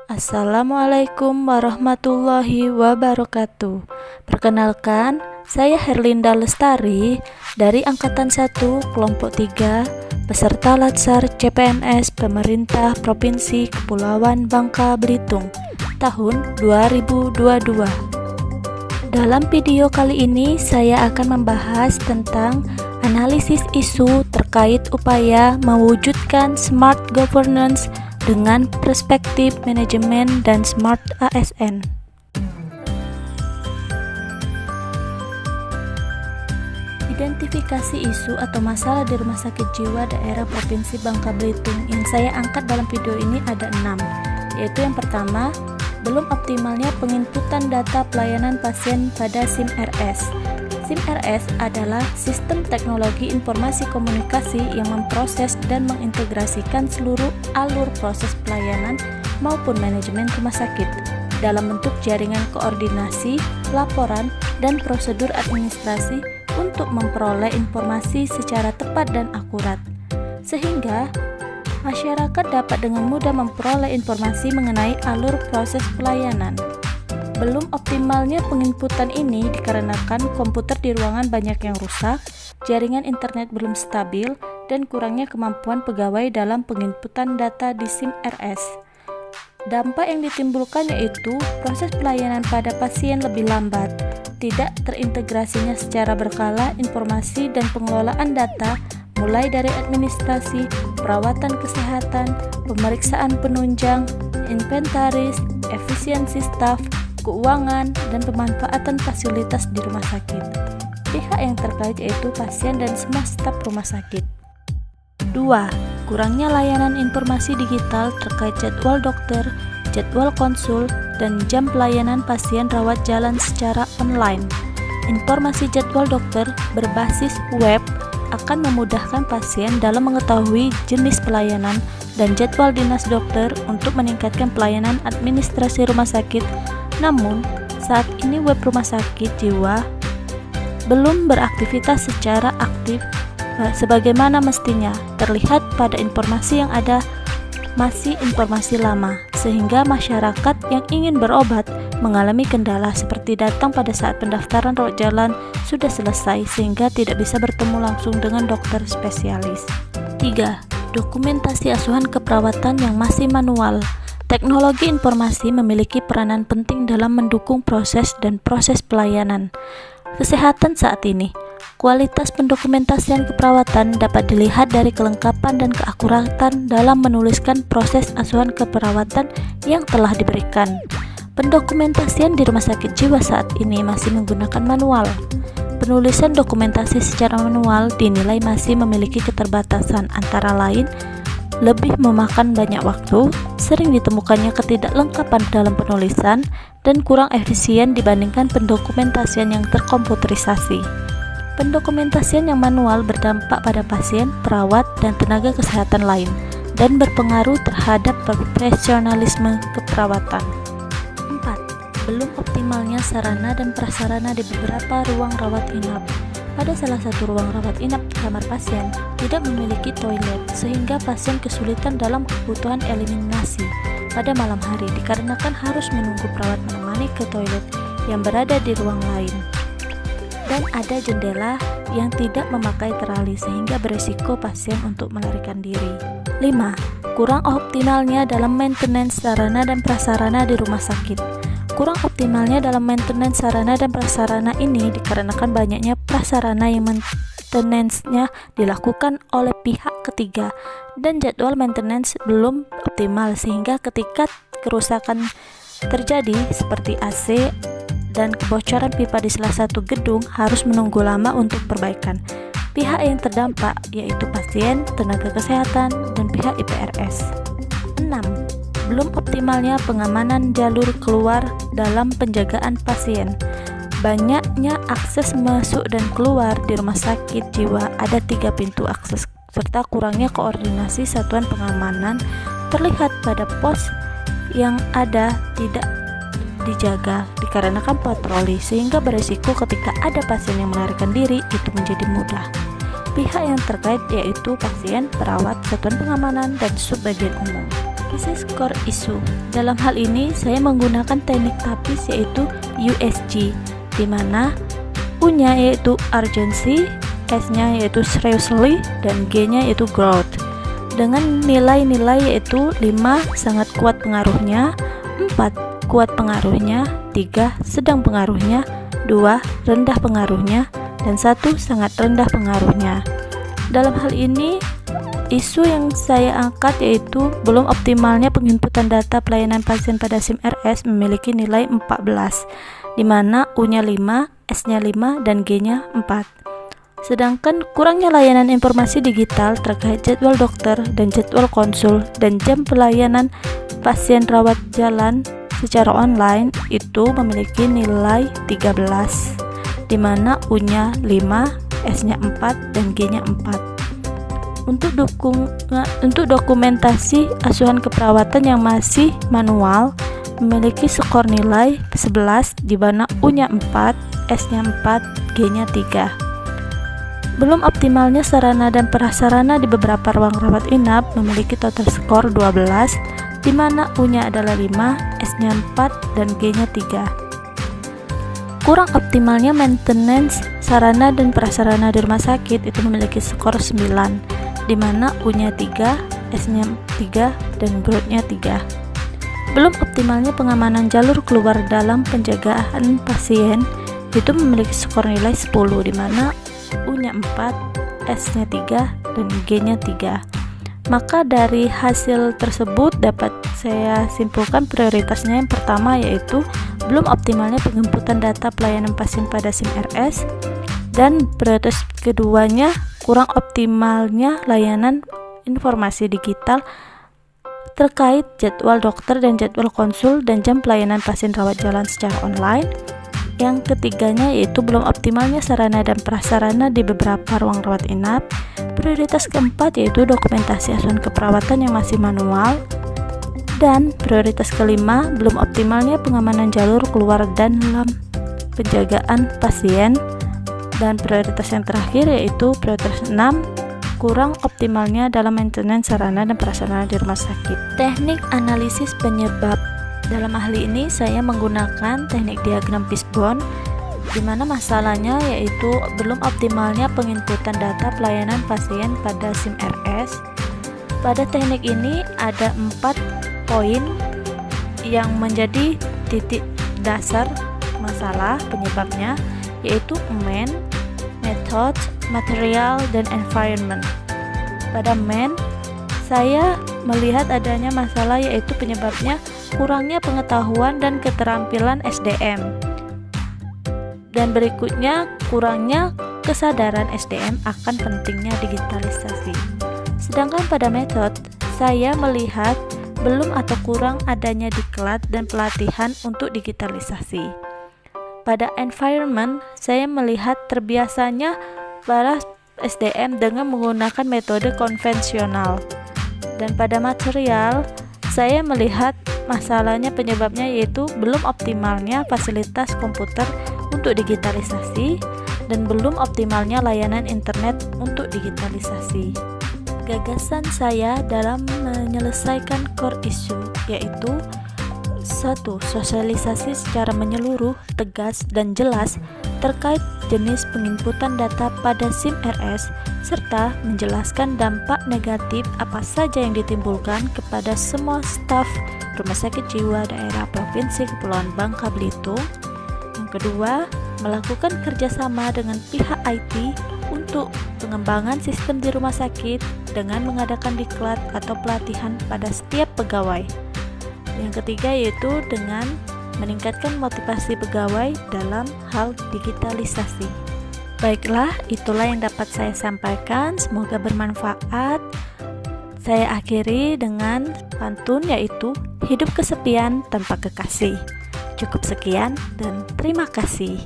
Assalamualaikum warahmatullahi wabarakatuh. Perkenalkan, saya Herlinda Lestari dari Angkatan 1 Kelompok 3, peserta Latsar CPNS Pemerintah Provinsi Kepulauan Bangka Belitung tahun 2022. Dalam video kali ini saya akan membahas tentang analisis isu terkait upaya mewujudkan smart governance dengan perspektif manajemen dan smart ASN. Identifikasi isu atau masalah di Rumah Sakit Jiwa Daerah Provinsi Bangka Belitung yang saya angkat dalam video ini ada 6, yaitu yang pertama, belum optimalnya penginputan data pelayanan pasien pada SIM-RS. SIM-RS adalah sistem teknologi informasi komunikasi yang memproses dan mengintegrasikan seluruh alur proses pelayanan maupun manajemen rumah sakit dalam bentuk jaringan koordinasi, laporan, dan prosedur administrasi untuk memperoleh informasi secara tepat dan akurat, sehingga masyarakat dapat dengan mudah memperoleh informasi mengenai alur proses pelayanan. Belum optimalnya penginputan ini dikarenakan komputer di ruangan banyak yang rusak, jaringan internet belum stabil, dan kurangnya kemampuan pegawai dalam penginputan data di SIM-RS. Dampak yang ditimbulkan yaitu proses pelayanan pada pasien lebih lambat, tidak terintegrasinya secara berkala informasi dan pengelolaan data mulai dari administrasi, perawatan kesehatan, pemeriksaan penunjang, inventaris, efisiensi staf, keuangan, dan pemanfaatan fasilitas di rumah sakit. Pihak yang terkait yaitu pasien dan semua staf rumah sakit. 2. Kurangnya layanan informasi digital terkait jadwal dokter, jadwal konsul, dan jam pelayanan pasien rawat jalan secara online. Informasi jadwal dokter berbasis web akan memudahkan pasien dalam mengetahui jenis pelayanan dan jadwal dinas dokter untuk meningkatkan pelayanan administrasi rumah sakit. Namun, saat ini web rumah sakit jiwa belum beraktivitas secara aktif sebagaimana mestinya. Terlihat pada informasi yang ada masih informasi lama, sehingga masyarakat yang ingin berobat mengalami kendala seperti datang pada saat pendaftaran rawat jalan sudah selesai sehingga tidak bisa bertemu langsung dengan dokter spesialis. 3. Dokumentasi asuhan keperawatan yang masih manual. Teknologi informasi memiliki peranan penting dalam mendukung proses pelayanan kesehatan saat ini. Kualitas pendokumentasian keperawatan dapat dilihat dari kelengkapan dan keakuratan dalam menuliskan proses asuhan keperawatan yang telah diberikan. Pendokumentasian di rumah sakit jiwa saat ini masih menggunakan manual. Penulisan dokumentasi secara manual dinilai masih memiliki keterbatasan, antara lain lebih memakan banyak waktu, sering ditemukannya ketidaklengkapan dalam penulisan, dan kurang efisien dibandingkan pendokumentasian yang terkomputerisasi. Pendokumentasian yang manual berdampak pada pasien, perawat, dan tenaga kesehatan lain, dan berpengaruh terhadap profesionalisme keperawatan. 4. Belum optimalnya sarana dan prasarana di beberapa ruang rawat inap. Pada salah satu ruang rawat inap kamar pasien tidak memiliki toilet, sehingga pasien kesulitan dalam kebutuhan eliminasi pada malam hari dikarenakan harus menunggu perawat menemani ke toilet yang berada di ruang lain. Dan ada jendela yang tidak memakai terali sehingga beresiko pasien untuk melarikan diri. 5. Kurang optimalnya dalam maintenance sarana dan prasarana di rumah sakit. Kurang optimalnya dalam maintenance sarana dan prasarana ini dikarenakan banyaknya prasarana yang maintenance-nya dilakukan oleh pihak ketiga dan jadwal maintenance belum optimal sehingga ketika kerusakan terjadi seperti AC dan kebocoran pipa di salah satu gedung harus menunggu lama untuk perbaikan. Pihak yang terdampak yaitu pasien, tenaga kesehatan, dan pihak IPRS. 6. Belum optimalnya pengamanan jalur keluar dalam penjagaan pasien. Banyaknya akses masuk dan keluar di rumah sakit jiwa, ada 3 pintu akses, serta kurangnya koordinasi satuan pengamanan terlihat pada pos yang ada tidak dijaga dikarenakan patroli, sehingga beresiko ketika ada pasien yang melarikan diri itu menjadi mudah. Pihak yang terkait yaitu pasien, perawat, satuan pengamanan, dan subbagian umum. analisis core issue. Dalam hal ini saya menggunakan teknik tapis yaitu USG, di mana U-nya yaitu urgency, S-nya yaitu seriously, dan G-nya yaitu growth. Dengan nilai-nilai yaitu 5 sangat kuat pengaruhnya, 4 kuat pengaruhnya, 3 sedang pengaruhnya, 2 rendah pengaruhnya, dan 1 sangat rendah pengaruhnya. Dalam hal ini isu yang saya angkat yaitu belum optimalnya penginputan data pelayanan pasien pada SIM-RS memiliki nilai 14, di mana U-nya 5, S-nya 5, dan G-nya 4. Sedangkan kurangnya layanan informasi digital terkait jadwal dokter dan jadwal konsul dan jam pelayanan pasien rawat jalan secara online itu memiliki nilai 13, di mana U-nya 5, S-nya 4, dan G-nya 4. Untuk dokumentasi asuhan keperawatan yang masih manual memiliki skor nilai 11, di mana U-nya 4, S-nya 4, G-nya 3. Belum optimalnya sarana dan prasarana di beberapa ruang rawat inap memiliki total skor 12, di mana U-nya adalah 5, S-nya 4, dan G-nya 3. Kurang optimalnya maintenance sarana dan prasarana di rumah sakit itu memiliki skor 9, di mana U-nya 3, S-nya 3, dan growth-nya 3. Belum optimalnya pengamanan jalur keluar dalam penjagaan pasien itu memiliki skor nilai 10, di mana U-nya 4, S-nya 3, dan G-nya 3. Maka dari hasil tersebut dapat saya simpulkan prioritasnya yang pertama yaitu belum optimalnya penginputan data pelayanan pasien pada SIM-RS, dan prioritas keduanya kurang optimalnya layanan informasi digital terkait jadwal dokter dan jadwal konsul dan jam pelayanan pasien rawat jalan secara online. Yang ketiganya yaitu belum optimalnya sarana dan prasarana di beberapa ruang rawat inap. Prioritas keempat yaitu dokumentasi asuhan keperawatan yang masih manual. Dan prioritas kelima belum optimalnya pengamanan jalur keluar dan dalam penjagaan pasien. Dan prioritas yang terakhir yaitu prioritas 6, kurang optimalnya dalam maintenance sarana dan prasarana di rumah sakit. Teknik analisis penyebab. Dalam hal ini saya menggunakan teknik diagram fishbone, di mana masalahnya yaitu belum optimalnya penginputan data pelayanan pasien pada SIM-RS. Pada teknik ini ada 4 poin yang menjadi titik dasar masalah penyebabnya, yaitu main, method, material, dan environment. Pada main, saya melihat adanya masalah yaitu penyebabnya kurangnya pengetahuan dan keterampilan SDM. Dan berikutnya kurangnya kesadaran SDM akan pentingnya digitalisasi. Sedangkan pada method, saya melihat belum atau kurang adanya diklat dan pelatihan untuk digitalisasi. Pada environment, saya melihat terbiasanya para SDM dengan menggunakan metode konvensional. Dan pada material, saya melihat masalahnya penyebabnya yaitu belum optimalnya fasilitas komputer untuk digitalisasi dan belum optimalnya layanan internet untuk digitalisasi. Gagasan saya dalam menyelesaikan core issue yaitu 1. Sosialisasi secara menyeluruh, tegas, dan jelas terkait jenis penginputan data pada SIM-RS serta menjelaskan dampak negatif apa saja yang ditimbulkan kepada semua staf Rumah Sakit Jiwa Daerah Provinsi Kepulauan Bangka Belitung. Yang kedua, melakukan kerjasama dengan pihak IT untuk pengembangan sistem di rumah sakit dengan mengadakan diklat atau pelatihan pada setiap pegawai. Yang ketiga yaitu dengan meningkatkan motivasi pegawai dalam hal digitalisasi. Baiklah, itulah yang dapat saya sampaikan, semoga bermanfaat. Saya akhiri dengan pantun yaitu hidup kesepian tanpa kekasih. Cukup sekian dan terima kasih.